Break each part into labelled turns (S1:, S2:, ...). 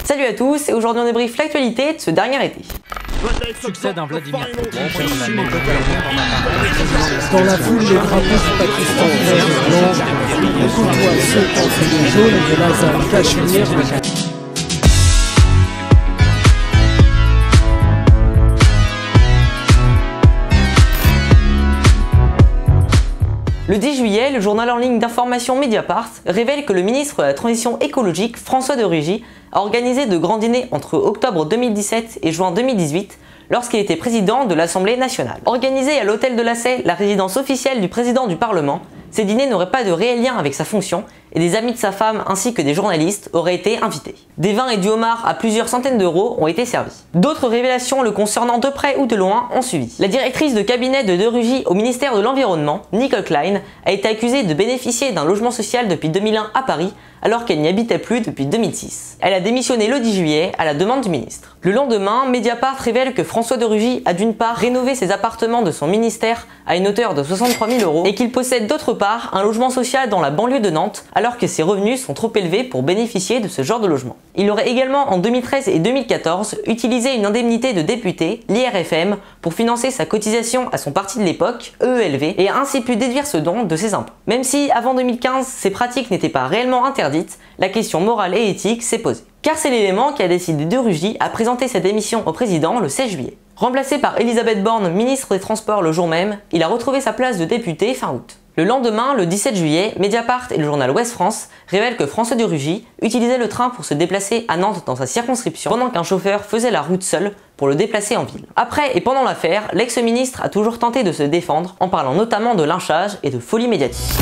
S1: Salut à tous, et aujourd'hui on débriefe l'actualité de ce dernier été.
S2: Succès d'un Vladimir Poutine.
S3: Dans la foule, les drapeaux du Pakistan verts et blancs, on côtoie ceux portés de jaune et de l'Azad Cachemire.
S1: Le 10 juillet, le journal en ligne d'information Mediapart révèle que le ministre de la Transition écologique, François de Rugy, a organisé de grands dîners entre octobre 2017 et juin 2018 lorsqu'il était président de l'Assemblée nationale. Organisés à l'hôtel de la Sey, la résidence officielle du président du Parlement, ces dîners n'auraient pas de réel lien avec sa fonction et des amis de sa femme ainsi que des journalistes auraient été invités. Des vins et du homard à plusieurs centaines d'euros ont été servis. D'autres révélations le concernant de près ou de loin ont suivi. La directrice de cabinet de Rugy au ministère de l'Environnement, Nicole Klein, a été accusée de bénéficier d'un logement social depuis 2001 à Paris alors qu'elle n'y habitait plus depuis 2006. Elle a démissionné le 10 juillet à la demande du ministre. Le lendemain, Mediapart révèle que François de Rugy a d'une part rénové ses appartements de son ministère à une hauteur de 63 000 euros et qu'il possède d'autre part un logement social dans la banlieue de Nantes alors que ses revenus sont trop élevés pour bénéficier de ce genre de logement. Il aurait également en 2013 et 2014 utilisé une indemnité de député, l'IRFM, pour financer sa cotisation à son parti de l'époque, EELV, et a ainsi pu déduire ce don de ses impôts. Même si avant 2015 ces pratiques n'étaient pas réellement interdites, la question morale et éthique s'est posée. Car c'est l'élément qui a décidé de Rugy à présenter sa démission au président le 16 juillet. Remplacé par Elisabeth Borne, ministre des Transports le jour même, il a retrouvé sa place de député fin août. Le lendemain, le 17 juillet, Mediapart et le journal Ouest France révèlent que François de Rugy utilisait le train pour se déplacer à Nantes dans sa circonscription pendant qu'un chauffeur faisait la route seul pour le déplacer en ville. Après et pendant l'affaire, l'ex-ministre a toujours tenté de se défendre en parlant notamment de lynchage et de folie médiatique.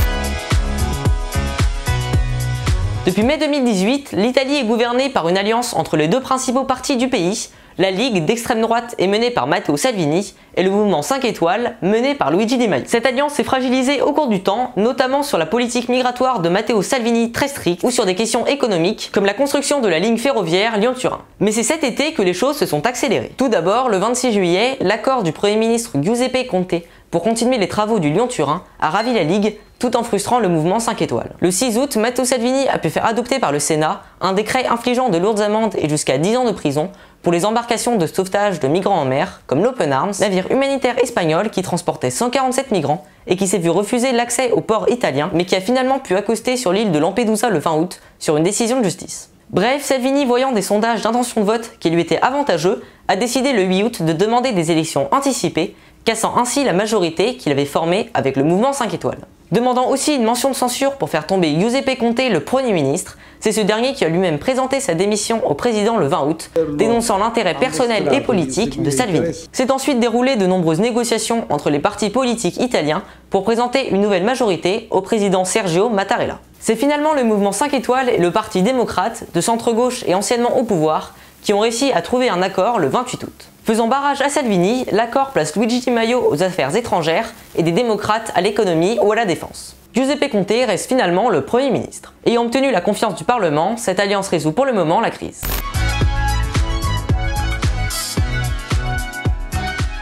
S1: Depuis mai 2018, l'Italie est gouvernée par une alliance entre les deux principaux partis du pays. La Ligue d'extrême droite est menée par Matteo Salvini et le mouvement 5 étoiles mené par Luigi Di Maio. Cette alliance s'est fragilisée au cours du temps, notamment sur la politique migratoire de Matteo Salvini très stricte ou sur des questions économiques comme la construction de la ligne ferroviaire Lyon-Turin. Mais c'est cet été que les choses se sont accélérées. Tout d'abord, le 26 juillet, l'accord du Premier ministre Giuseppe Conte pour continuer les travaux du Lyon-Turin a ravi la Ligue tout en frustrant le mouvement 5 étoiles. Le 6 août, Matteo Salvini a pu faire adopter par le Sénat un décret infligeant de lourdes amendes et jusqu'à 10 ans de prison pour les embarcations de sauvetage de migrants en mer, comme l'Open Arms, navire humanitaire espagnol qui transportait 147 migrants et qui s'est vu refuser l'accès au port italien, mais qui a finalement pu accoster sur l'île de Lampedusa le 20 août sur une décision de justice. Bref, Salvini, voyant des sondages d'intention de vote qui lui étaient avantageux, a décidé le 8 août de demander des élections anticipées, cassant ainsi la majorité qu'il avait formée avec le mouvement 5 étoiles. Demandant aussi une mention de censure pour faire tomber Giuseppe Conte, le Premier ministre, c'est ce dernier qui a lui-même présenté sa démission au président le 20 août, dénonçant l'intérêt personnel et politique de Salvini. C'est ensuite déroulé de nombreuses négociations entre les partis politiques italiens pour présenter une nouvelle majorité au président Sergio Mattarella. C'est finalement le mouvement 5 étoiles et le parti démocrate, de centre-gauche et anciennement au pouvoir, qui ont réussi à trouver un accord le 28 août. Faisant barrage à Salvini, l'accord place Luigi Di Maio aux affaires étrangères et des démocrates à l'économie ou à la défense. Giuseppe Conte reste finalement le Premier ministre. Ayant obtenu la confiance du Parlement, cette alliance résout pour le moment la crise.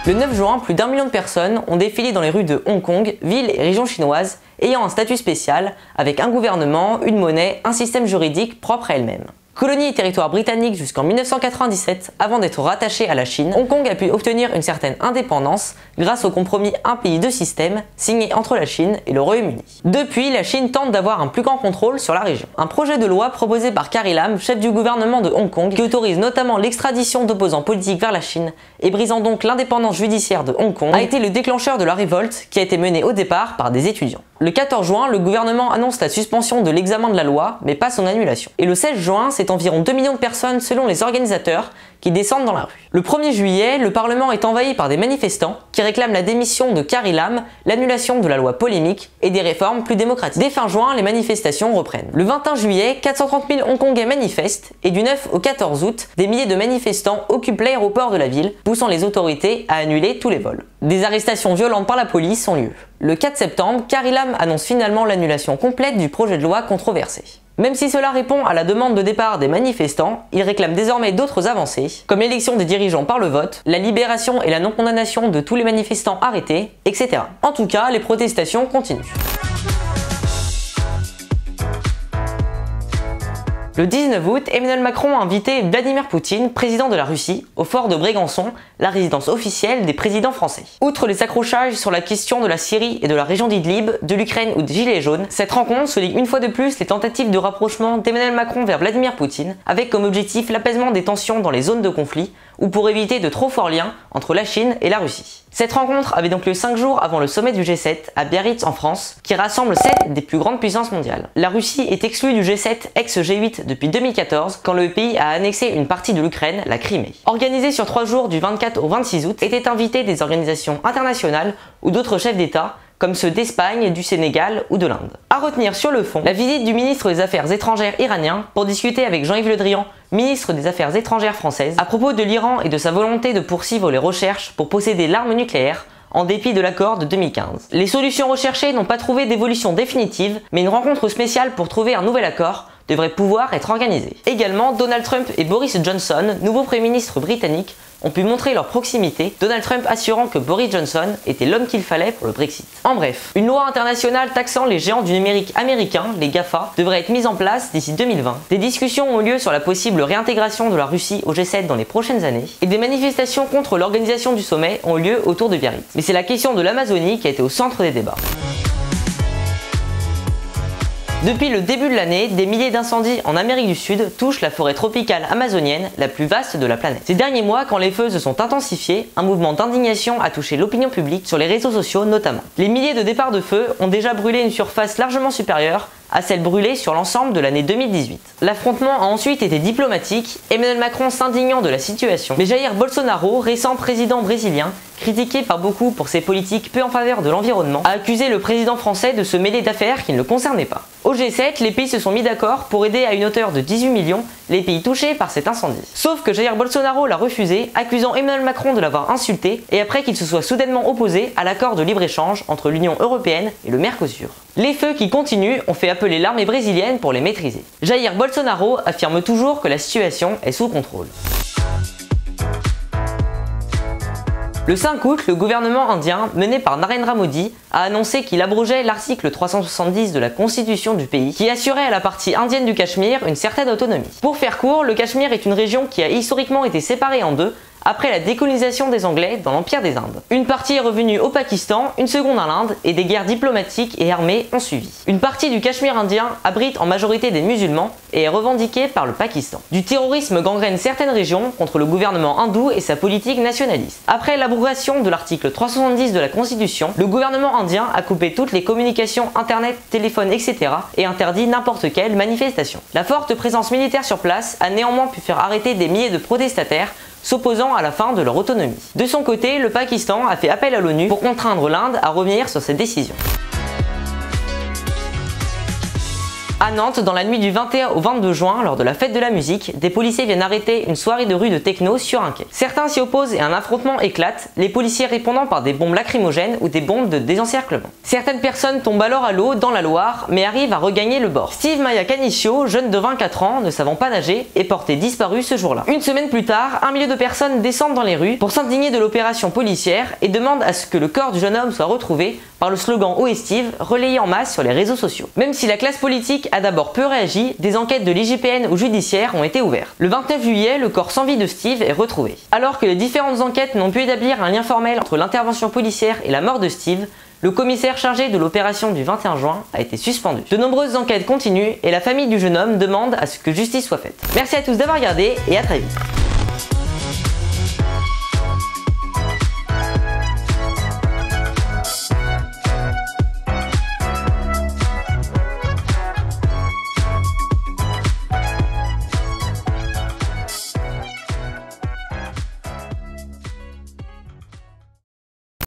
S1: Le 9 juin, plus d'1 million de personnes ont défilé dans les rues de Hong Kong, ville et région chinoise, ayant un statut spécial, avec un gouvernement, une monnaie, un système juridique propre à elle-même. Colonie et territoire britannique jusqu'en 1997, avant d'être rattaché à la Chine, Hong Kong a pu obtenir une certaine indépendance grâce au compromis un pays deux systèmes signé entre la Chine et le Royaume-Uni. Depuis, la Chine tente d'avoir un plus grand contrôle sur la région. Un projet de loi proposé par Carrie Lam, chef du gouvernement de Hong Kong, qui autorise notamment l'extradition d'opposants politiques vers la Chine et brisant donc l'indépendance judiciaire de Hong Kong, a été le déclencheur de la révolte qui a été menée au départ par des étudiants. Le 14 juin, le gouvernement annonce la suspension de l'examen de la loi, mais pas son annulation. Et le 16 juin, c'est environ 2 millions de personnes selon les organisateurs qui descendent dans la rue. Le 1er juillet, le Parlement est envahi par des manifestants qui réclament la démission de Carrie Lam, l'annulation de la loi polémique et des réformes plus démocratiques. Dès fin juin, les manifestations reprennent. Le 21 juillet, 430 000 Hongkongais manifestent et du 9 au 14 août, des milliers de manifestants occupent l'aéroport de la ville, poussant les autorités à annuler tous les vols. Des arrestations violentes par la police ont lieu. Le 4 septembre, Carrie Lam annonce finalement l'annulation complète du projet de loi controversé. Même si cela répond à la demande de départ des manifestants, il réclame désormais d'autres avancées, comme l'élection des dirigeants par le vote, la libération et la non-condamnation de tous les manifestants arrêtés, etc. En tout cas, les protestations continuent. Le 19 août, Emmanuel Macron a invité Vladimir Poutine, président de la Russie, au fort de Brégançon, la résidence officielle des présidents français. Outre les accrochages sur la question de la Syrie et de la région d'Idlib, de l'Ukraine ou des Gilets jaunes, cette rencontre souligne une fois de plus les tentatives de rapprochement d'Emmanuel Macron vers Vladimir Poutine, avec comme objectif l'apaisement des tensions dans les zones de conflit, ou pour éviter de trop forts liens entre la Chine et la Russie. Cette rencontre avait donc lieu 5 jours avant le sommet du G7 à Biarritz en France, qui rassemble 7 des plus grandes puissances mondiales. La Russie est exclue du G7 ex-G8 depuis 2014, quand le pays a annexé une partie de l'Ukraine, la Crimée. Organisée sur 3 jours du 24 au 26 août, étaient invités des organisations internationales ou d'autres chefs d'État, comme ceux d'Espagne, du Sénégal ou de l'Inde. À retenir sur le fond, la visite du ministre des Affaires étrangères iranien pour discuter avec Jean-Yves Le Drian, ministre des Affaires étrangères française, à propos de l'Iran et de sa volonté de poursuivre les recherches pour posséder l'arme nucléaire, en dépit de l'accord de 2015. Les solutions recherchées n'ont pas trouvé d'évolution définitive, mais une rencontre spéciale pour trouver un nouvel accord devrait pouvoir être organisée. Également, Donald Trump et Boris Johnson, nouveau Premier ministre britannique, ont pu montrer leur proximité, Donald Trump assurant que Boris Johnson était l'homme qu'il fallait pour le Brexit. En bref, une loi internationale taxant les géants du numérique américains, les GAFA, devrait être mise en place d'ici 2020. Des discussions ont lieu sur la possible réintégration de la Russie au G7 dans les prochaines années, et des manifestations contre l'organisation du sommet ont lieu autour de Biarritz. Mais c'est la question de l'Amazonie qui a été au centre des débats. Depuis le début de l'année, des milliers d'incendies en Amérique du Sud touchent la forêt tropicale amazonienne, la plus vaste de la planète. Ces derniers mois, quand les feux se sont intensifiés, un mouvement d'indignation a touché l'opinion publique, sur les réseaux sociaux notamment. Les milliers de départs de feu ont déjà brûlé une surface largement supérieure à celle brûlée sur l'ensemble de l'année 2018. L'affrontement a ensuite été diplomatique, Emmanuel Macron s'indignant de la situation, mais Jair Bolsonaro, récent président brésilien, critiqué par beaucoup pour ses politiques peu en faveur de l'environnement, a accusé le président français de se mêler d'affaires qui ne le concernaient pas. Au G7, les pays se sont mis d'accord pour aider à une hauteur de 18 millions les pays touchés par cet incendie. Sauf que Jair Bolsonaro l'a refusé, accusant Emmanuel Macron de l'avoir insulté, et après qu'il se soit soudainement opposé à l'accord de libre-échange entre l'Union européenne et le Mercosur. Les feux qui continuent ont fait appeler l'armée brésilienne pour les maîtriser. Jair Bolsonaro affirme toujours que la situation est sous contrôle. Le 5 août, le gouvernement indien, mené par Narendra Modi, a annoncé qu'il abrogeait l'article 370 de la constitution du pays, qui assurait à la partie indienne du Cachemire une certaine autonomie. Pour faire court, le Cachemire est une région qui a historiquement été séparée en deux, après la décolonisation des Anglais dans l'Empire des Indes. Une partie est revenue au Pakistan, une seconde à l'Inde, et des guerres diplomatiques et armées ont suivi. Une partie du Cachemire indien abrite en majorité des musulmans et est revendiquée par le Pakistan. Du terrorisme gangrène certaines régions contre le gouvernement hindou et sa politique nationaliste. Après l'abrogation de l'article 370 de la Constitution, le gouvernement indien a coupé toutes les communications internet, téléphone, etc. et interdit n'importe quelle manifestation. La forte présence militaire sur place a néanmoins pu faire arrêter des milliers de protestataires s'opposant à la fin de leur autonomie. De son côté, le Pakistan a fait appel à l'ONU pour contraindre l'Inde à revenir sur cette décision. À Nantes, dans la nuit du 21 au 22 juin, lors de la fête de la musique, des policiers viennent arrêter une soirée de rue de techno sur un quai. Certains s'y opposent et un affrontement éclate, les policiers répondant par des bombes lacrymogènes ou des bombes de désencerclement. Certaines personnes tombent alors à l'eau dans la Loire, mais arrivent à regagner le bord. Steve Maya Canicio, jeune de 24 ans, ne savant pas nager, est porté disparu ce jour-là. Une semaine plus tard, un millier de personnes descendent dans les rues pour s'indigner de l'opération policière et demandent à ce que le corps du jeune homme soit retrouvé par le slogan Où est Steve, relayé en masse sur les réseaux sociaux. Même si la classe politique a d'abord peu réagi, des enquêtes de l'IGPN ou judiciaires ont été ouvertes. Le 29 juillet, le corps sans vie de Steve est retrouvé. Alors que les différentes enquêtes n'ont pu établir un lien formel entre l'intervention policière et la mort de Steve, le commissaire chargé de l'opération du 21 juin a été suspendu. De nombreuses enquêtes continuent et la famille du jeune homme demande à ce que justice soit faite. Merci à tous d'avoir regardé et à très vite.